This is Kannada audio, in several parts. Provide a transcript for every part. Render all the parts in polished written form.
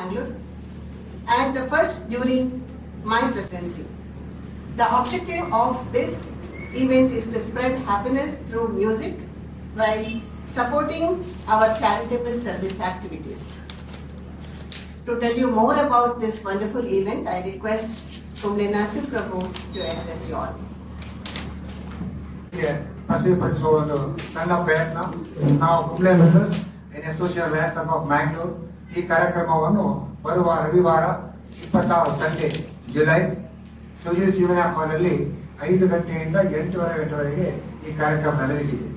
Bangalore, and the first during my presidency. The objective of this event is to spread happiness through music while supporting our charitable service activities. To tell you more about this wonderful event, I request Kumle Nasir Prabhu to address you all. ಹಸಿರುಪಡಿಸುವ ಒಂದು ಸಣ್ಣ ಪ್ರಯತ್ನ. ನಾವು Kumble brothers in associate Lions of Mangalore ಈ ಕಾರ್ಯಕ್ರಮವನ್ನು ಬರುವ ರವಿವಾರ 26 ಸಂಡೇ ಜುಲೈ ಸುಜೀತ್ ಶಿವನಾಥ್ ಹಾಲಲ್ಲಿ 5 ಗಂಟೆಯಿಂದ 8:30 ಗಂಟೆವರೆಗೆ ಈ ಕಾರ್ಯಕ್ರಮ ನಡೆಯಲಿದೆ.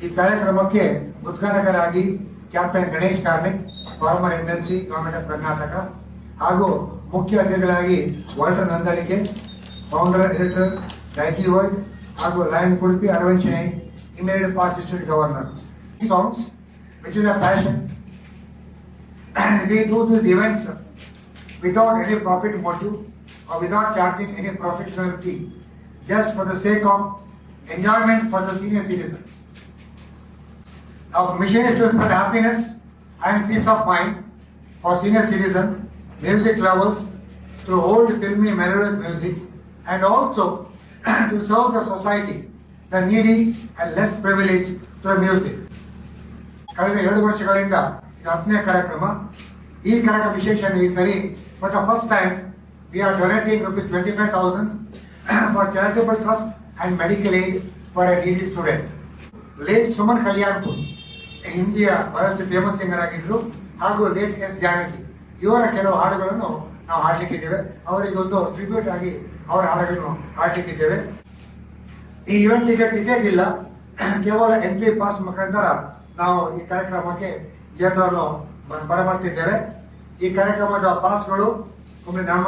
ಈ ಕಾರ್ಯಕ್ರಮಕ್ಕೆ ಉದ್ಘಾಟಕರಾಗಿ captain Ganesh Karmik, former MLC government of Karnataka, ಹಾಗೂ ಮುಖ್ಯ ಅತಿಥಿಗಳಾಗಿ Walter Nandalike, founder editor Daijiworld, ಹಾಗೂ ಲಯನ್ ಕುಲ್ಪಿ Arvind immediate past district governor. Songs, which is a passion. We do these events without any profit motive or without charging any professional fee, just for the sake of enjoyment for the senior citizens. Our mission is to spread happiness and peace of mind for senior citizens, music lovers, through old filmy melodious music, and also to serve the society, the needy and less privileged through music. ಕಳೆದ 2 ವರ್ಷಗಳಿಂದ ಇದು 10ನೇ ಕಾರ್ಯಕ್ರಮ. ಈ ಕಾರ್ಯಕ್ರಮ ವಿಶೇಷ ಈ ಸರಿ for the first time we are donating ₹25,000 for charitable trust and medical aid for A ನೀಡಿ ಸ್ಟೂಡೆಂಟ್. ಲೇಟ್ ಸುಮನ್ ಕಲ್ಯಾಣ್ಪುರ್ ಹಿಂದಿಯ ಬಹಳಷ್ಟು ಫೇಮಸ್ ಸಿಂಗರ್ ಆಗಿದ್ರು, ಹಾಗೂ ಲೇಟ್ ಎಸ್ ಜಾನಕಿ ಇವರ ಕೆಲವು ಹಾಡುಗಳನ್ನು ನಾವು ಹಾಡಲಿಕ್ಕಿದ್ದೇವೆ. ಅವರಿಗೆ ಒಂದು ಟ್ರಿಬ್ಯೂಟ್ ಆಗಿ ಅವರ ಹಾಡುಗಳನ್ನು ಹಾಡಲಿಕ್ಕಿದ್ದೇವೆ. ಈ ಇವೆಂಟಿಗೆ ಟಿಕೆಟ್ ಇಲ್ಲ, ಕೇವಲ ಎಂಟ್ರಿ ಪಾಸ್ ಮುಖಾಂತರ ನಾವು ಈ ಕಾರ್ಯಕ್ರಮಕ್ಕೆ ಜನರನ್ನು ಬರಮಾಡ್ತಿದ್ದೇವೆ. ಈ ಕಾರ್ಯಕ್ರಮದ ಪಾಸ್ಗಳು ಒಮ್ಮೆ ನಾಮ